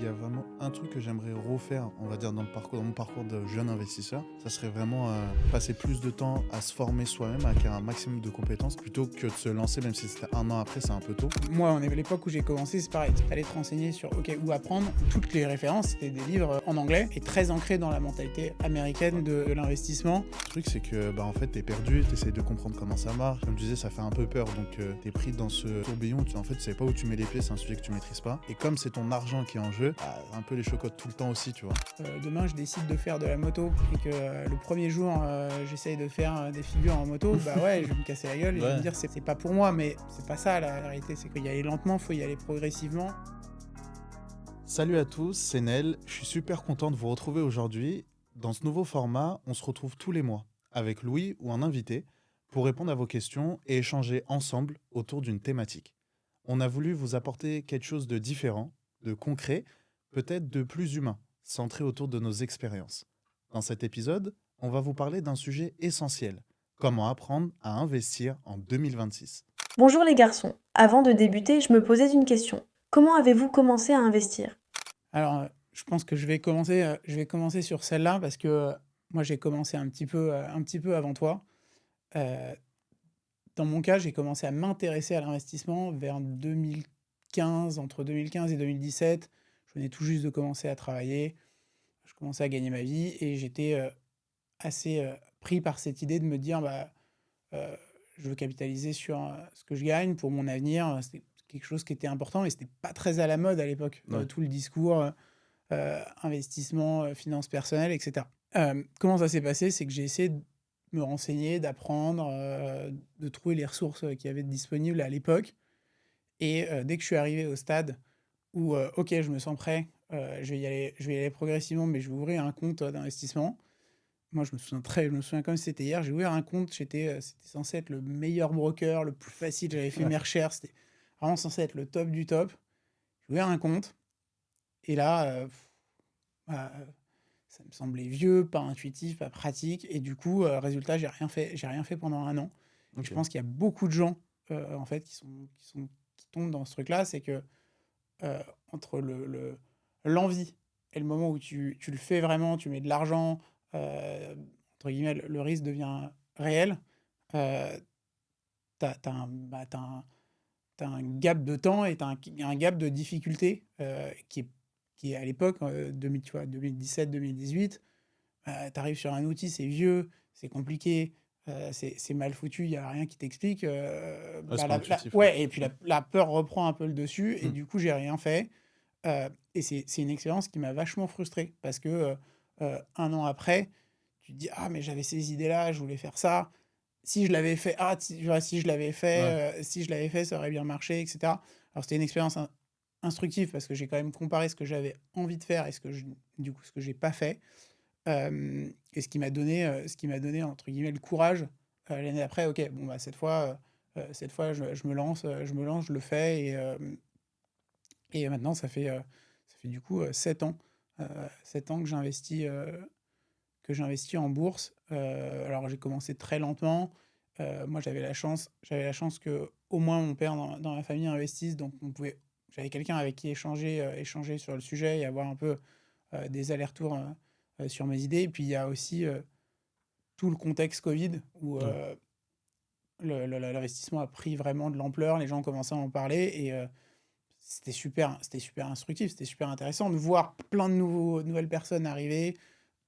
y a vraiment un truc que j'aimerais refaire, on va dire dans mon parcours de jeune investisseur, ça serait vraiment passer plus de temps à se former soi-même, à acquérir un maximum de compétences, plutôt que de se lancer, même si c'était un an après, c'est un peu tôt. Moi, on est à l'époque où j'ai commencé, c'est pareil. Fallait te renseigner sur où apprendre. Toutes les références, c'était des livres en anglais et très ancrés dans la mentalité américaine de l'investissement. Le truc, c'est que en fait, t'es perdu, t'essayes de comprendre comment ça marche. Comme je disais, ça fait un peu peur, donc t'es pris dans ce tourbillon où tu sais pas où tu mets les pieds, c'est un sujet que tu maîtrises pas. Et comme c'est ton argent qui est en jeu, un peu les chocottes tout le temps aussi, tu vois. Demain, je décide de faire de la moto et que le premier jour, j'essaye de faire des figures en moto, bah ouais, je vais me casser la gueule et je vais me dire c'est pas pour moi, mais c'est pas ça la réalité, c'est qu'il y aller lentement, faut y aller progressivement. Salut à tous, c'est Nel, je suis super content de vous retrouver aujourd'hui. Dans ce nouveau format, on se retrouve tous les mois avec Louis ou un invité pour répondre à vos questions et échanger ensemble autour d'une thématique. On a voulu vous apporter quelque chose de différent, de concret, peut-être de plus humain, centré autour de nos expériences. Dans cet épisode, on va vous parler d'un sujet essentiel, comment apprendre à investir en 2026. Bonjour les garçons, avant de débuter, je me posais une question. Comment avez-vous commencé à investir ? Alors, je pense que je vais commencer sur celle-là parce que moi, j'ai commencé un petit peu avant toi. Dans mon cas, j'ai commencé à m'intéresser à l'investissement vers 2015, entre 2015 et 2017. Je venais tout juste de commencer à travailler, je commençais à gagner ma vie et j'étais assez pris par cette idée de me dire je veux capitaliser sur ce que je gagne pour mon avenir. C'était quelque chose qui était important, mais c'était pas très à la mode à l'époque. Ouais. Tout le discours investissement, finances personnelles, etc. Comment ça s'est passé? C'est que j'ai essayé de me renseigner, d'apprendre, de trouver les ressources qu'il y avait disponibles à l'époque. Et dès que je suis arrivé au stade où, OK, je me sens prêt, je vais y aller progressivement, mais je vais ouvrir un compte d'investissement. Moi, je me souviens comme si c'était hier, j'ai ouvert un compte, c'était censé être le meilleur broker, le plus facile, j'avais fait mes recherches, c'était vraiment censé être le top du top. J'ai ouvert un compte et là, ça me semblait vieux, pas intuitif, pas pratique et du coup, résultat, j'ai rien fait pendant un an. Et je Ok. pense qu'il y a beaucoup de gens, en fait, qui tombent dans ce truc-là, c'est que, entre l'envie et le moment où tu le fais vraiment, tu mets de l'argent, entre guillemets, le risque devient réel, heu, tu as un gap de temps et tu as un gap de difficulté, qui est à l'époque, 2000 tu vois, 2017-2018, tu arrives sur un outil, c'est vieux, c'est compliqué, c'est mal foutu, il y a rien qui t'explique, Ouais, c'est pas intuitif. ouais et puis la peur reprend un peu le dessus et Mm. du coup, j'ai rien fait, et c'est une expérience qui m'a vachement frustré parce que, 1 an après, tu te dis: «Ah mais j'avais ces idées-là, je voulais faire ça. Si je l'avais fait, tu vois, Ouais. si je l'avais fait, ça aurait bien marché» et cetera. Alors c'était une expérience instructive parce que j'ai quand même comparé ce que j'avais envie de faire et ce que j'ai pas fait. Et ce qui m'a donné entre guillemets «le courage», l'année d'après, OK, bon, bah, cette fois je le fais et maintenant ça fait du coup, 7 ans, heu, 7 ans que j'investis en bourse. Alors j'ai commencé très lentement. Moi j'avais la chance que au moins mon père dans la famille investisse, donc j'avais quelqu'un avec qui échanger sur le sujet et avoir un peu, des allers-retours, sur mes idées. Et puis il y a aussi, tout le contexte Covid où, Ouais. l'investissement a pris vraiment de l'ampleur, les gens commençaient à en parler et c'était super instructif, c'était super intéressant de voir plein de nouvelles personnes arriver,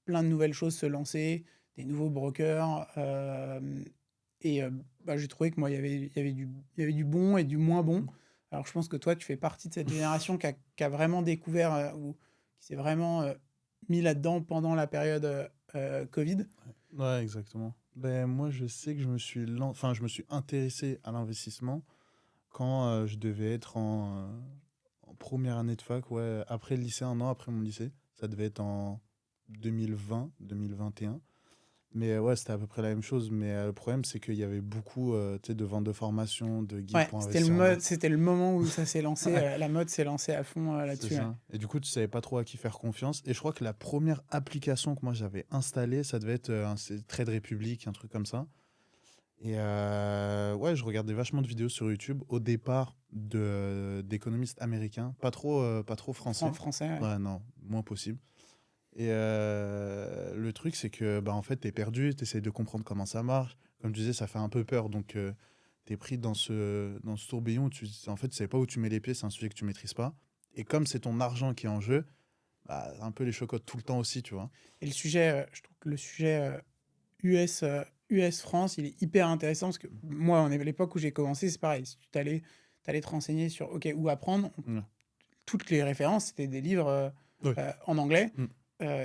plein de nouvelles choses se lancer, des nouveaux brokers, et j'ai trouvé que moi, il y avait du bon et du moins bon. Alors je pense que toi, tu fais partie de cette génération qui a vraiment découvert, ou qui s'est vraiment, mis là-dedans pendant la période, Covid. Ouais, exactement. Moi, je sais que je me suis intéressé à l'investissement quand je devais être en première année de fac, ouais, après le lycée, un an après mon lycée. Ça devait être en 2020, 2021. Mais ouais, c'était à peu près la même chose. Mais le problème, c'est qu'il y avait beaucoup tu sais, de ventes de formation, de guides Ouais, pour investir en bourse. c'était le moment où ça s'est lancé, Ouais, la mode s'est lancée à fond, c'est là-dessus, ouais. ça. Et du coup, tu savais pas trop à qui faire confiance. Et je crois que la première application que moi j'avais installée, ça devait être c'est Trade Republic, un truc comme ça. Et ouais, je regardais vachement de vidéos sur YouTube au départ d'économistes américains, pas trop français. Français, ouais. Ouais, non, moins possible. Et le truc, c'est que bah, en fait, t'es perdu, t'essayes de comprendre comment ça marche. Comme tu disais, ça fait un peu peur. Donc, t'es pris dans ce tourbillon où en fait, tu sais pas où tu mets les pieds, c'est un sujet que tu maîtrises pas. Et comme c'est ton argent qui est en jeu, bah, un peu les chocottes tout le temps aussi, tu vois. Et le sujet, je trouve que le sujet US-France, il est hyper intéressant parce que moi, à l'époque où j'ai commencé, c'est pareil. Si tu t'allais te renseigner sur OK, où apprendre, Ouais. toutes les références, c'était des livres Ouais. en anglais Mm.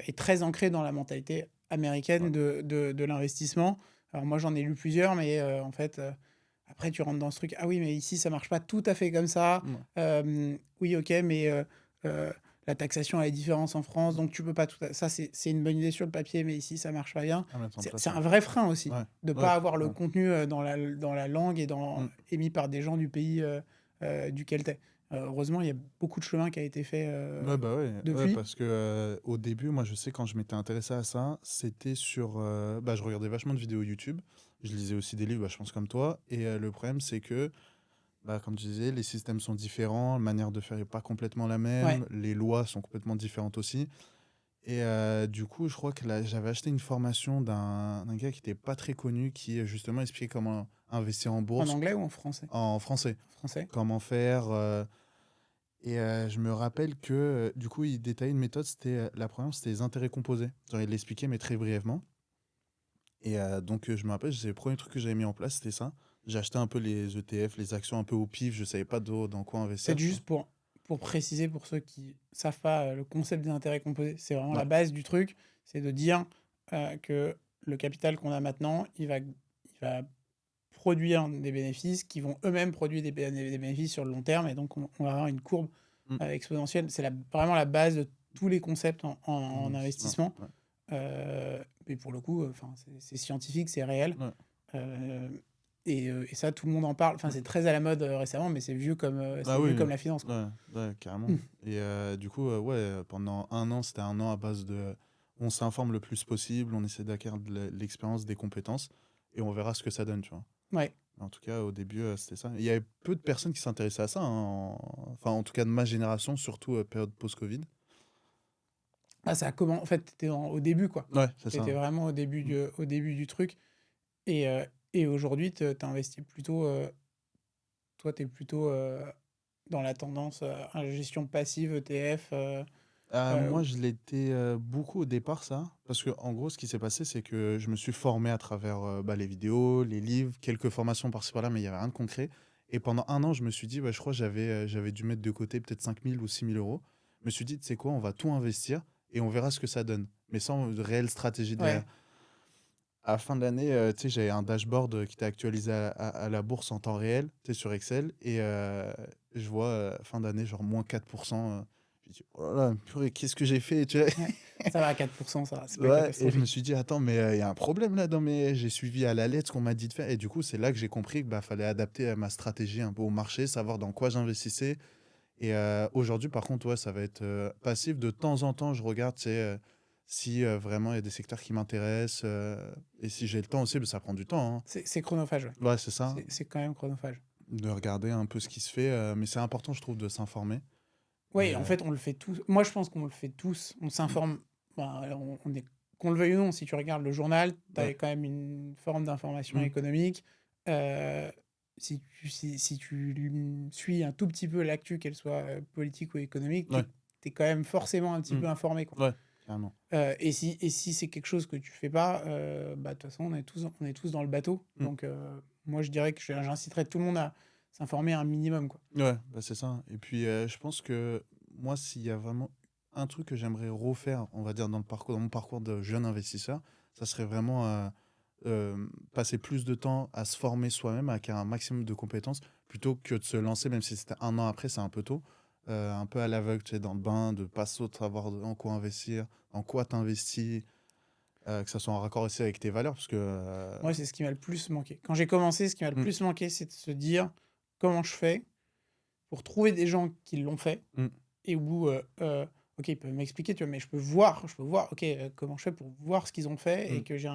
et très ancrés dans la mentalité américaine Ouais. de l'investissement. Alors moi, j'en ai lu plusieurs, mais en fait, après, tu rentres dans ce truc. Ah oui, mais ici, ça marche pas tout à fait comme ça. Ouais. Oui, ok, mais la taxation a des différences en France, donc tu peux pas tout. Ça, c'est une bonne idée sur le papier, mais ici, ça marche pas bien. À mettre en place, C'est ouais. un vrai frein aussi Ouais. de Ouais, pas avoir le ouais. contenu dans la langue et Mm. émis par des gens du pays duquel t'es. Heureusement, il y a beaucoup de chemin qui a été fait Ouais, bah ouais, depuis. parce que au début, moi je sais quand je m'étais intéressé à ça, c'était sur. Bah, je regardais vachement de vidéos YouTube, je lisais aussi des livres, bah, je pense comme toi, et le problème c'est que, bah, comme tu disais, les systèmes sont différents, la manière de faire est pas complètement la Ouais, même, les lois sont complètement différentes aussi. Et du coup, je crois que là, j'avais acheté une formation d'un gars qui était pas très connu, qui justement expliquait comment investir en en bourse anglais ou en français? en français, En français. comment faire. Et je me rappelle que, du coup, il détaillait une méthode, la première, c'était les intérêts composés. Genre, il l'expliquait, mais très brièvement. Et donc, je me rappelle, c'est le premier truc que j'avais mis en place, c'était ça. J'ai acheté un peu les ETF, les actions un peu au pif, je savais pas dans quoi investir, Peut-être tu vois. juste pour préciser, pour ceux qui savent pas le concept des intérêts composés, c'est vraiment Ouais, la base du truc, c'est de dire que le capital qu'on a maintenant, il va produire des bénéfices qui vont eux-mêmes produire des bénéfices sur le long terme, et donc on va avoir une courbe mm, exponentielle. C'est vraiment la base de tous les concepts en investissement, investissement. ouais, Mais pour le coup, c'est scientifique, c'est réel. ouais, Euh, et ça, tout le monde en parle. Enfin, mm. c'est très à la mode récemment, mais c'est Ah vieux oui, comme la finance, quoi. ouais, ouais, carrément. Mm. Et du coup, ouais, pendant un an, c'était un an à base de. On s'informe le plus possible, on essaie d'acquérir de l'expérience, des compétences, et on verra ce que ça donne, tu vois. Ouais. En tout cas, au début, c'était ça. Il y avait peu de personnes qui s'intéressaient à ça, hein, enfin, en tout cas de ma génération, surtout période post-Covid. Ah, en fait, t'étais au début, quoi. Ouais, c'est ça. T'étais vraiment Mm. au début du truc. Et aujourd'hui, t'investis plutôt. Toi, t'es plutôt dans la tendance gestion passive, ETF. Moi, je l'étais beaucoup au départ, ça. Parce que, en gros, ce qui s'est passé, c'est que je me suis formé à travers bah, les vidéos, les livres, quelques formations par-ci par-là, mais il n'y avait rien de concret. Et pendant un an, je me suis dit, ouais, je crois que j'avais dû mettre de côté peut-être 5 000 ou 6 000 euros. Je me suis dit, tu sais quoi, on va tout investir et on verra ce que ça donne. Mais sans réelle stratégie derrière. Ouais. À la fin de l'année, tu sais, j'avais un dashboard qui était actualisé à la bourse en temps réel, tu sais, sur Excel. Et je vois, fin d'année, genre moins 4%. Je dis, oh là là, purée, qu'est-ce que j'ai fait, tu vois? Ouais. Ça va à 4%, ça, c'est pas Ouais, et je me catastrophique. suis dit, attends, mais il y a un problème là dans mes. J'ai suivi à la lettre ce qu'on m'a dit de faire. Et du coup, c'est là que j'ai compris que bah, fallait adapter ma stratégie un peu au marché, savoir dans quoi j'investissais. Et aujourd'hui, par contre, ouais, ça va être passif. De temps en temps, je regarde, tu sais, si vraiment il y a des secteurs qui m'intéressent. Et si j'ai le temps aussi, bah, ça prend du temps, hein. C'est chronophage, ouais. Ouais, c'est ça. C'est quand même chronophage. De regarder un peu ce qui se fait. Mais c'est important, je trouve, de s'informer. Et Oui, en fait, on le fait tous. Moi, je pense qu'on le fait tous. On mm, s'informe. Ben, on est... Qu'on le veuille ou non, si tu regardes le journal, tu as ouais, quand même une forme d'information mm, économique. Euh, si tu suis un tout petit peu l'actu, qu'elle soit politique ou économique, ouais, tu es quand même forcément un petit mm, peu informé, quoi. ouais, carrément. Et si c'est quelque chose que tu fais pas, bah, de toute façon, on est tous dans le bateau. Mm. Donc, moi, je dirais que j'inciterais tout le monde à s'informer un minimum, quoi. Ouais, bah c'est ça. Et puis, je pense que moi, s'il y a vraiment un truc que j'aimerais refaire, on va dire, dans mon parcours de jeune investisseur, ça serait vraiment passer plus de temps à se former soi-même, à acquérir un maximum de compétences, plutôt que de se lancer, même si c'était un an après, c'est un peu tôt, un peu à l'aveugle, tu sais, dans le bain, de pas savoir en quoi investir, en quoi t'investis, que ça soit en raccord aussi avec tes valeurs, parce que... Moi, c'est ce qui m'a le plus manqué. Quand j'ai commencé, ce qui m'a le mm, plus manqué, c'est de se dire comment je fais pour trouver des gens qui l'ont fait mm, et où, ok, ils peuvent m'expliquer, tu vois, mais je peux voir, ok, comment je fais pour voir ce qu'ils ont fait et mm, que j'ai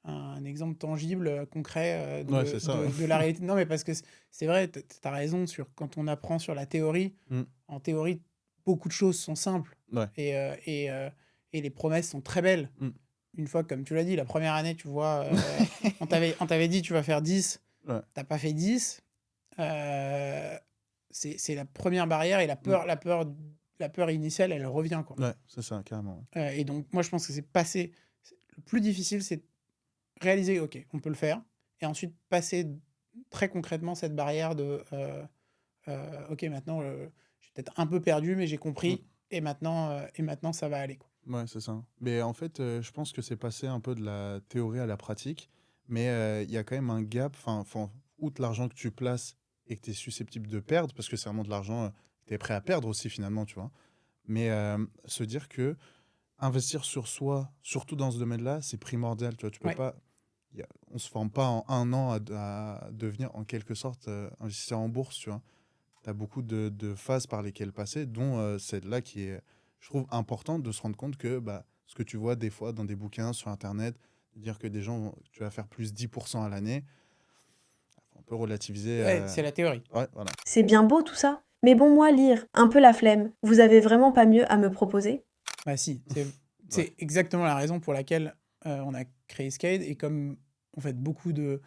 un exemple tangible, concret Ouais, c'est ça. Ouais. de la réalité. Non, mais parce que c'est vrai, tu as raison, quand on apprend sur la théorie, Mm. en théorie, beaucoup de choses sont simples Ouais. et les promesses sont très belles. Mm. Une fois, comme tu l'as dit, la première année, tu vois, on t'avait dit tu vas faire 10, Ouais. t'as pas fait 10. C'est la première barrière et la peur initiale, elle revient, quoi. Ouais, c'est ça, carrément. Et donc, moi, je pense que le plus difficile, c'est de réaliser, OK, on peut le faire. Et ensuite, passer très concrètement cette barrière de, OK, maintenant, je suis peut-être un peu perdu, mais j'ai Mm. compris. Et maintenant, ça va aller, quoi. Ouais, c'est ça. Mais en fait, je pense que c'est passé un peu de la théorie à la pratique, mais il y a quand même un gap, outre l'argent que tu places et que tu es susceptible de perdre, parce que c'est vraiment de l'argent que tu es prêt à perdre aussi finalement, tu vois. Mais se dire que investir sur soi, surtout dans ce domaine-là, c'est primordial, tu vois. Tu peux Ouais. pas, on se forme pas en un an à devenir en quelque sorte investisseur en bourse, tu vois. Tu as beaucoup de phases par lesquelles passer, dont celle-là qui est, je trouve, importante de se rendre compte que ce que tu vois des fois dans des bouquins sur Internet, de dire que des gens, tu vas faire plus 10% à l'année, on peut relativiser. Ouais, c'est la théorie. Ouais, voilà. C'est bien beau tout ça. Mais bon, moi, lire, un peu la flemme. Vous avez vraiment pas mieux à me proposer? Bah si, c'est exactement la raison pour laquelle on a créé Skate. Et comme en fait beaucoup de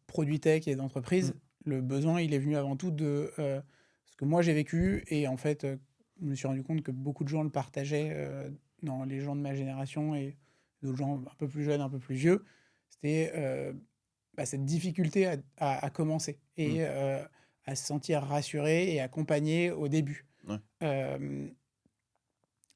produits tech et d'entreprises, le besoin il est venu avant tout de ce que moi j'ai vécu. Et en fait, je me suis rendu compte que beaucoup de gens le partageaient dans les gens de ma génération et d'autres gens un peu plus jeunes, un peu plus vieux. C'était cette difficulté à commencer et à se sentir rassuré et accompagné au début. Ouais.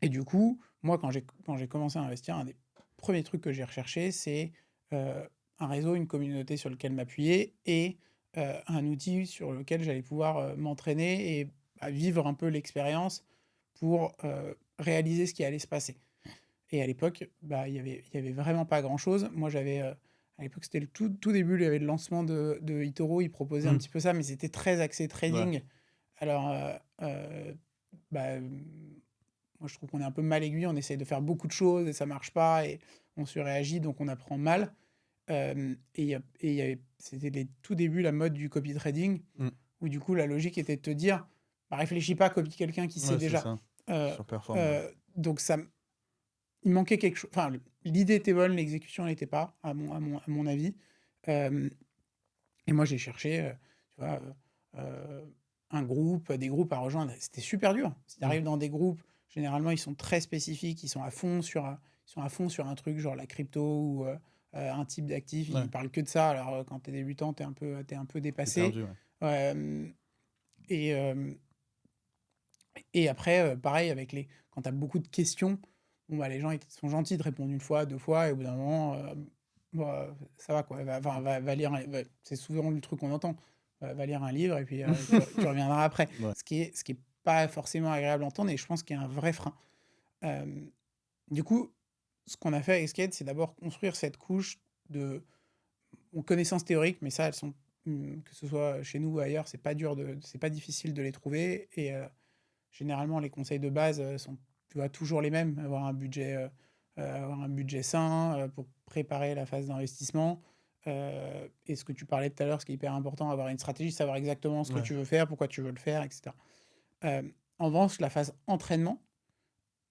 Et du coup, moi, quand j'ai commencé à investir, un des premiers trucs que j'ai recherché, c'est un réseau, une communauté sur lequel m'appuyer et un outil sur lequel j'allais pouvoir m'entraîner et vivre un peu l'expérience pour réaliser ce qui allait se passer. Et à l'époque, il y avait vraiment pas grand-chose. Moi, à l'époque, c'était le tout début, il y avait le lancement de eToro, ils proposaient un petit peu ça, mais c'était très axé trading. Alors, bah, moi, je trouve qu'on est un peu mal aiguille, on essaye de faire beaucoup de choses et ça marche pas et on surréagit, donc on apprend mal. C'était les tout débuts, la mode du copy trading, où du coup, la logique était de te dire, réfléchis pas, copie quelqu'un qui sait Ouais, déjà. ça. Euh, Surperforme. Donc, il manquait quelque chose. Enfin, l'idée était bonne, l'exécution n'était pas, à mon avis. Et moi, j'ai cherché, tu vois, un groupe, des groupes à rejoindre. C'était super dur. Si tu arrives dans des groupes, généralement, ils sont très spécifiques, ils sont à fond sur un truc, genre la crypto ou un type d'actif. Ils parlent que de ça. Alors, quand tu es débutant, tu es un peu dépassé. Perdu, Et après, pareil, quand tu as beaucoup de questions, les gens ils sont gentils de répondre une fois, deux fois, et au bout d'un moment, ça va quoi. Va lire. C'est souvent le truc qu'on entend. Va lire un livre et puis tu reviendras après. Ouais. Ce qui est pas forcément agréable à entendre et je pense qu'il y a un vrai frein. Du coup, ce qu'on a fait avec Skate, c'est d'abord construire cette couche de connaissances théoriques, mais ça, elles sont, que ce soit chez nous ou ailleurs, c'est pas difficile de les trouver. Et généralement, les conseils de base sont, tu vois, toujours les mêmes. Avoir un budget sain pour préparer la phase d'investissement. Et ce que tu parlais tout à l'heure, ce qui est hyper important, avoir une stratégie, savoir exactement ce que tu veux faire, pourquoi tu veux le faire, etc. En revanche, la phase entraînement,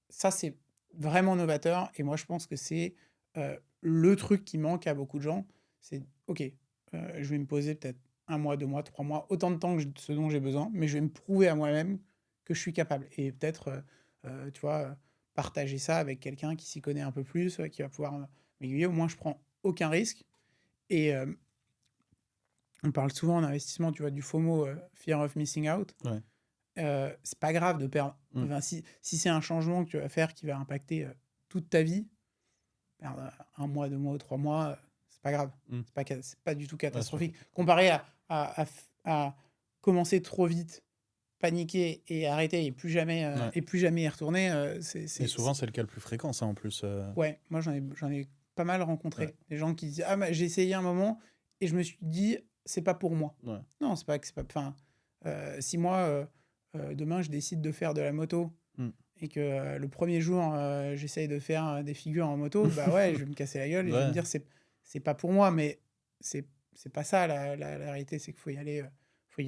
ça, c'est vraiment novateur. Et moi, je pense que c'est le truc qui manque à beaucoup de gens. C'est, OK, je vais me poser peut-être 1 mois, 2 mois, 3 mois, autant de temps que ce dont j'ai besoin, mais je vais me prouver à moi-même que je suis capable. Et peut-être, tu vois, partager ça avec quelqu'un qui s'y connaît un peu plus, qui va pouvoir m'aiguiller. Au moins, je prends aucun risque. Et on parle souvent en investissement, tu vois, du FOMO, Fear of Missing Out. C'est pas grave de perdre. Enfin, si c'est un changement que tu vas faire qui va impacter toute ta vie, perdre 1 mois, 2 mois, 3 mois, c'est pas grave. C'est pas du tout catastrophique. Comparé à commencer trop vite, paniquer et arrêter et plus jamais y retourner. Et souvent, c'est le cas le plus fréquent, ça en plus. Ouais, moi j'en ai pas mal rencontré. Des gens qui disent j'ai essayé un moment et je me suis dit c'est pas pour moi. Non, c'est pas que c'est pas. Enfin, si moi demain je décide de faire de la moto et que le premier jour j'essaye de faire des figures en moto, bah ouais, je vais me casser la gueule et je vais me dire c'est pas pour moi, mais c'est pas ça la réalité, c'est qu'il faut y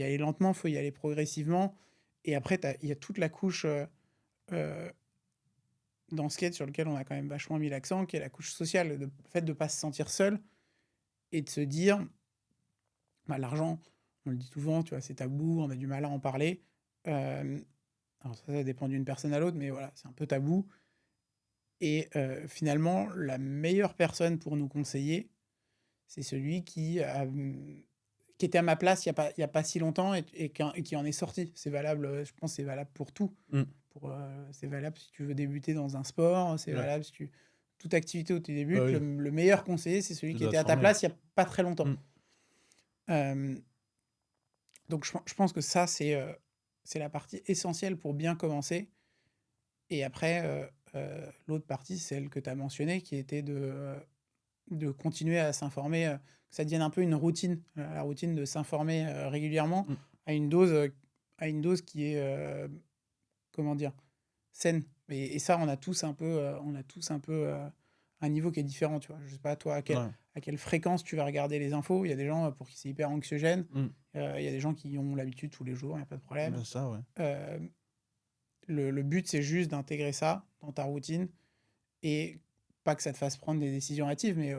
aller lentement, faut y aller progressivement. Et après, il y a toute la couche euh, dans le skate sur lequel on a quand même vachement mis l'accent, qui est la couche sociale, le fait de pas se sentir seul et de se dire, bah, l'argent, on le dit souvent, tu vois, c'est tabou, on a du mal à en parler. Euh, alors ça dépend d'une personne à l'autre, mais voilà, c'est un peu tabou. Et finalement, la meilleure personne pour nous conseiller, c'est celui qui était à ma place il y a pas si longtemps et qui en est sorti. C'est valable, je pense que c'est valable pour tout. Mm. C'est valable si tu veux débuter dans un sport, c'est Ouais. valable si tu... Toute activité où tu Bah débutes, oui, le meilleur conseiller, c'est celui tu qui dois était te à ta former. place il n'y a pas très longtemps. Mm. Euh, donc je pense que ça, c'est la partie essentielle pour bien commencer. Et après, l'autre partie, celle que tu as mentionnée, qui était de continuer à s'informer, que ça devienne un peu une routine, la routine de s'informer régulièrement Mm. à une dose qui est, comment dire, saine. Et ça, on a tous un peu un niveau qui est différent, tu vois. Je sais pas, toi, Ouais. à quelle fréquence tu vas regarder les infos. Il y a des gens pour qui c'est hyper anxiogène. Mm. Il y a des gens qui ont l'habitude tous les jours, il n'y a pas de problème. Bah, ça, ouais. Euh, le but, c'est juste d'intégrer ça dans ta routine et pas que ça te fasse prendre des décisions hâtives, mais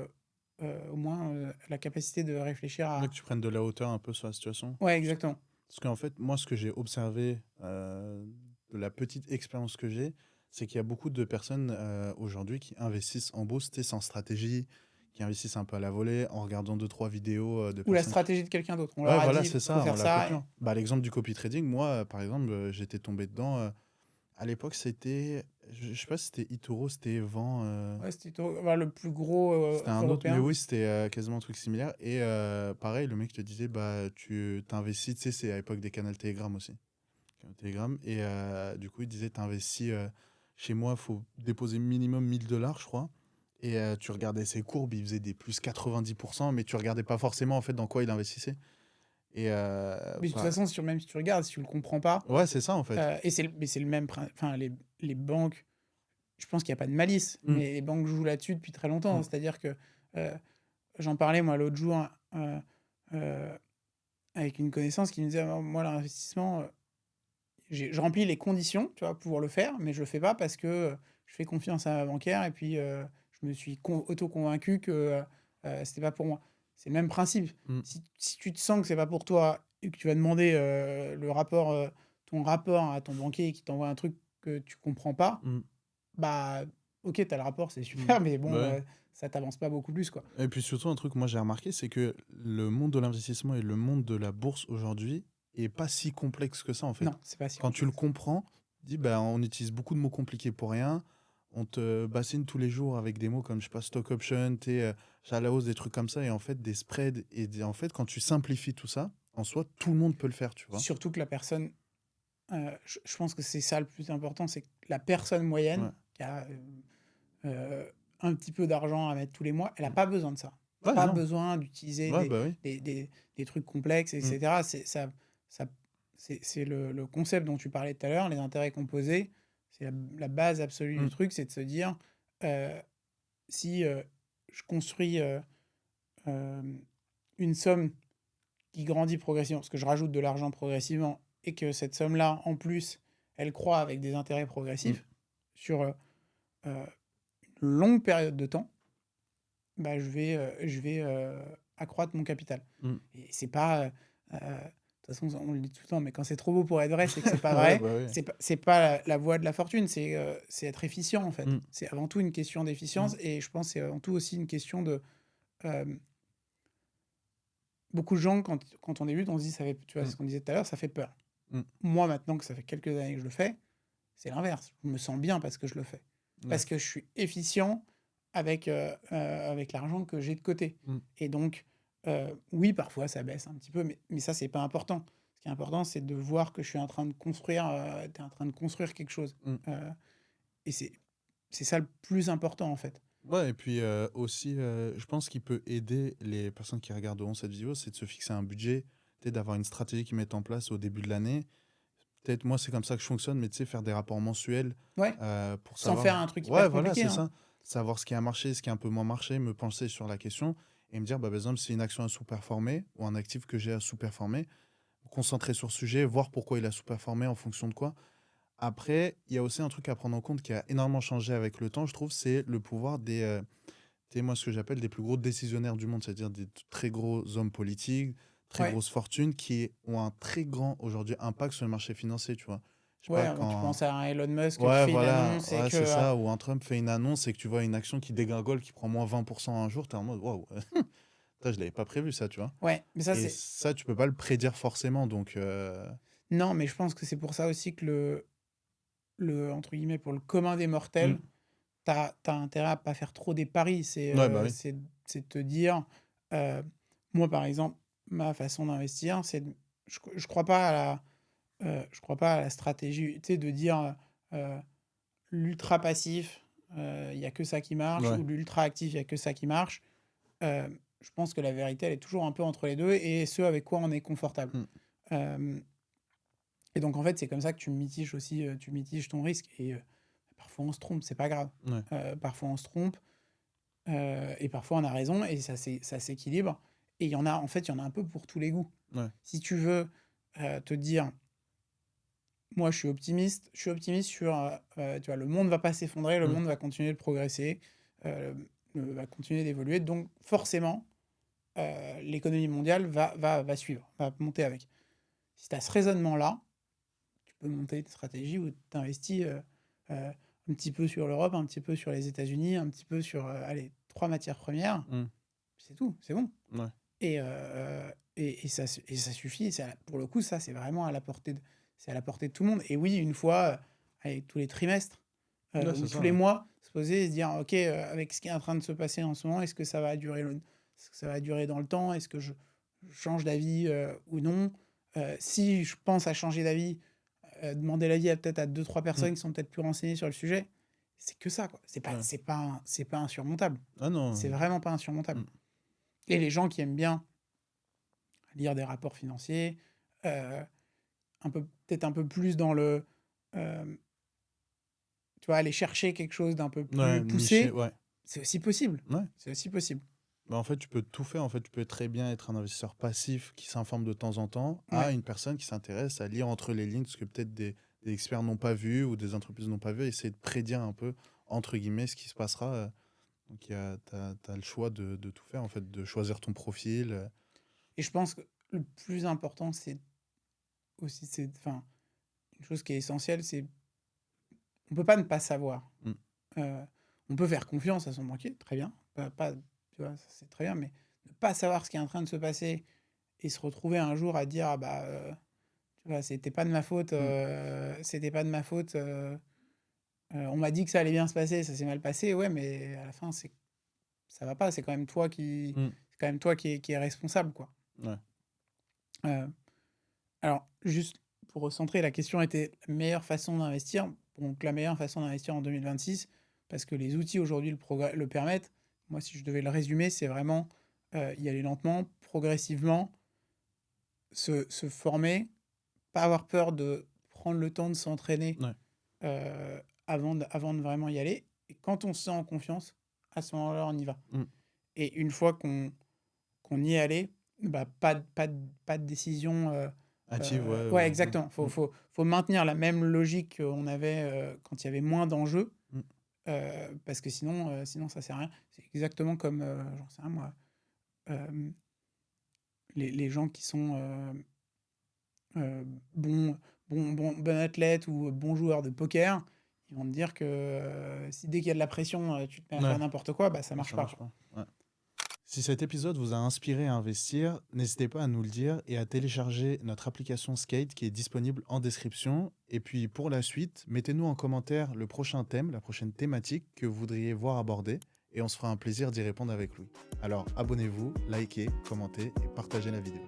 au moins la capacité de réfléchir Ouais, à... que tu prennes de la hauteur un peu sur la situation. Ouais, exactement. Parce qu'en fait, moi, ce que j'ai observé de la petite expérience que j'ai, c'est qu'il y a beaucoup de personnes aujourd'hui qui investissent en bourse, tu sais, sans stratégie, qui investissent un peu à la volée, en regardant deux, trois vidéos de Ou la personnes. stratégie de quelqu'un d'autre. On Ouais, leur a voilà, dit, c'est faut ça, on faire l'a ça. copié. Bah, l'exemple du copy trading, moi, par exemple, j'étais tombé dedans. À l'époque, c'était, je sais pas si c'était eToro, c'était Vent. Ouais, c'était le plus gros C'était un autre, mais européen. oui, c'était quasiment un truc similaire. Et pareil, le mec te disait, bah, tu t'investis, tu sais, c'est à l'époque des canaux Telegram aussi. Canaux Telegram. Et du coup, il disait, t'investis chez moi, il faut déposer minimum 1000 $, je crois. Et tu regardais ses courbes, il faisait des plus 90%, mais tu regardais pas forcément en fait dans quoi il investissait. Et Mais de toute bah, façon, même si tu regardes, si tu le comprends pas, ouais, c'est ça en fait. mais c'est le même enfin, les banques, je pense qu'il n'y a pas de malice, Mm. mais les banques jouent là-dessus depuis très longtemps. Mm. C'est-à-dire que euh, j'en parlais moi l'autre jour euh, avec une connaissance qui me disait, ah, moi, l'investissement, je remplis les conditions, tu vois, pour le faire, mais je le fais pas parce que je fais confiance à ma banquière et puis je me suis auto-convaincu que c'était pas pour moi. C'est le même principe. Mm. Si tu te sens que c'est pas pour toi et que tu vas demander ton rapport à ton banquier qui t'envoie un truc que tu comprends pas, Mm. bah ok, t'as le rapport, c'est super, mais bon, Bah ouais. ça t'avance pas beaucoup plus, quoi. Et puis surtout, un truc que moi j'ai remarqué, c'est que le monde de l'investissement et le monde de la bourse aujourd'hui est pas si complexe que ça en fait. Non, c'est pas si Quand tu le complexe. comprends, tu dis, bah, on utilise beaucoup de mots compliqués pour rien. On te bassine tous les jours avec des mots comme, je sais pas, stock option, à la hausse, des trucs comme ça, et en fait, des spreads. En fait, quand tu simplifies tout ça, en soi, tout le monde peut le faire, tu vois. Surtout que la personne, je pense que c'est ça le plus important, c'est que la personne moyenne Ouais. qui a un petit peu d'argent à mettre tous les mois, elle n'a pas besoin de ça. Ouais, Pas non. besoin d'utiliser Ouais, bah oui. des trucs complexes, etc. C'est le concept dont tu parlais tout à l'heure, les intérêts composés. C'est la base absolue du truc, c'est de se dire si je construis une somme qui grandit progressivement, parce que je rajoute de l'argent progressivement, et que cette somme-là, en plus, elle croît avec des intérêts progressifs sur une longue période de temps, bah, je vais accroître mon capital. Mm. Et c'est pas... de toute façon, on le dit tout le temps, mais quand c'est trop beau pour être vrai, c'est que c'est pas Ouais, vrai. bah oui. C'est pas la voie de la fortune, c'est être efficient, en fait. Mm. C'est avant tout une question d'efficience, et je pense que c'est avant tout aussi une question de... beaucoup de gens, quand on débute, on se dit, tu vois, ce qu'on disait tout à l'heure, ça fait peur. Mm. Moi, maintenant que ça fait quelques années que je le fais, c'est l'inverse. Je me sens bien parce que je le fais. Ouais. Parce que je suis efficient avec l'argent que j'ai de côté. Mm. Et donc, oui, parfois, ça baisse un petit peu, mais ça, c'est pas important. Ce qui est important, c'est de voir que je suis en train de construire, t'es en train de construire quelque chose. Mm. Et c'est ça le plus important, en fait. Ouais, et puis aussi, je pense qu'il peut aider les personnes qui regarderont cette vidéo, c'est de se fixer un budget, peut-être d'avoir une stratégie qu'ils mettent en place au début de l'année. Peut-être, moi, c'est comme ça que je fonctionne, mais tu sais, faire des rapports mensuels Ouais. pour Sans savoir. faire un truc Ouais, hyper voilà, compliqué. c'est Hein. ça. savoir ce qui a marché, ce qui a un peu moins marché, me pencher sur la question et me dire, par exemple, si une action a sous-performé ou un actif que j'ai a sous-performé, me concentrer sur le sujet, voir pourquoi il a sous-performé, en fonction de quoi. Après, il y a aussi un truc à prendre en compte qui a énormément changé avec le temps, je trouve, c'est le pouvoir des, tu sais, moi, ce que j'appelle des plus gros décisionnaires du monde, c'est-à-dire des très gros hommes politiques, très Ouais, grosses fortunes qui ont un très grand, aujourd'hui, impact sur le marché financier, tu vois. Je sais pas, ouais, tu quand... penses à un Elon Musk qui Ouais, fait une voilà, annonce et ouais, que c'est ça, ou un Trump fait une annonce et que tu vois une action qui dégringole, qui prend moins 20% un jour, t'es en mode, waouh, putain, je l'avais pas prévu, ça, tu vois. ouais, mais ça Et c'est ça, tu peux pas le prédire forcément, donc... non, mais je pense que c'est pour ça aussi que le entre guillemets pour le commun des hmm. mortels, t'as intérêt à pas faire trop des paris. Ouais, bah oui. C'est de te dire, euh, moi par exemple, ma façon d'investir, je crois pas à je crois pas à la stratégie, tu sais, de dire euh, l'ultra passif, il y a que ça qui marche, Ouais. ou l'ultra actif, il y a que ça qui marche. Euh, je pense que la vérité, elle est toujours un peu entre les deux et ce avec quoi on est confortable. Hmm. Euh, et donc en fait, c'est comme ça que tu mitiges aussi, tu mitiges ton risque. Et parfois on se trompe, c'est pas grave. Ouais. Parfois on se trompe et parfois on a raison et ça s'équilibre. Et il y en a, en fait, il y en a un peu pour tous les goûts. Ouais. Si tu veux te dire, moi je suis optimiste sur, tu vois, le monde va pas s'effondrer, le Hmm. monde va continuer de progresser, euh, va continuer d'évoluer. Donc forcément, l'économie mondiale va suivre, va monter avec. Si tu as ce raisonnement-là, tu peux monter une stratégie où tu investis un petit peu sur l'Europe, un petit peu sur les États-Unis, un petit peu sur allez, 3 matières premières. Hmm. C'est tout, c'est bon. Ouais. Et ça suffit. Pour le coup, ça, c'est vraiment c'est à la portée de tout le monde. Et oui, une fois, allez, tous les trimestres Ouais, ou c'est tous ça, les ouais. mois, se poser et se dire, OK, avec ce qui est en train de se passer en ce moment, est-ce que ça va durer, est-ce que ça va durer dans le temps? Est-ce que je change d'avis ou non? Si je pense à changer d'avis, demander l'avis peut-être à 2, 3 Hmm. personnes qui sont peut-être plus renseignées sur le sujet. C'est que ça, quoi. Ouais. C'est pas insurmontable. Ah C'est non. vraiment pas insurmontable. Hmm. Et les gens qui aiment bien lire des rapports financiers, euh, peut-être un peu plus dans euh, tu vois, aller chercher quelque chose d'un peu Ouais, plus niché, poussé, ouais. c'est aussi possible. Ouais. C'est aussi possible. Bah, en fait, tu peux tout faire. En fait, tu peux très bien être un investisseur passif qui s'informe de temps en temps à Ouais. une personne qui s'intéresse à lire entre les lignes ce que peut-être des experts n'ont pas vu ou des entreprises n'ont pas vu et essayer de prédire un peu, entre guillemets, ce qui se passera. Donc, tu as le choix de tout faire, en fait, de choisir ton profil. Et je pense que le plus important, c'est aussi, enfin, une chose qui est essentielle, c'est on peut pas ne pas savoir. Mm. On peut faire confiance à son banquier, très bien. Tu vois, ça, c'est très bien, mais ne pas savoir ce qui est en train de se passer et se retrouver un jour à dire, ah bah, tu vois, c'était pas de ma faute, Mm. c'était pas de ma faute. On m'a dit que ça allait bien se passer, ça s'est mal passé, ouais, mais à la fin, ça va pas. C'est quand même toi Mm. c'est quand même toi qui est responsable, quoi. Ouais. Euh, alors, juste pour recentrer, la question était la meilleure façon d'investir. Donc, la meilleure façon d'investir en 2026, parce que les outils aujourd'hui le permettent. Moi, si je devais le résumer, c'est vraiment y aller lentement, progressivement, se former, pas avoir peur de prendre le temps de s'entraîner Ouais. avant de vraiment y aller. Et quand on se sent en confiance, à ce moment-là, on y va. Mm. Et une fois qu'on y est allé, bah, pas de décision. Active, ouais. Ouais, Ou... exactement. Mm. Faut maintenir la même logique qu'on avait quand il y avait moins d'enjeux, Mm. parce que sinon ça sert à rien. C'est exactement comme, j'en sais rien moi, euh, les gens qui sont euh, bons, bon athlètes ou bons joueurs de poker, ils vont te dire que si dès qu'il y a de la pression, tu te mets à faire Ouais. n'importe quoi, bah ça marche Ça pas, marche quoi. pas. Ouais. Si cet épisode vous a inspiré à investir, n'hésitez pas à nous le dire et à télécharger notre application Skate qui est disponible en description. Et puis pour la suite, mettez-nous en commentaire le prochain thème, la prochaine thématique que vous voudriez voir abordée et on se fera un plaisir d'y répondre avec Louis. Alors abonnez-vous, likez, commentez et partagez la vidéo.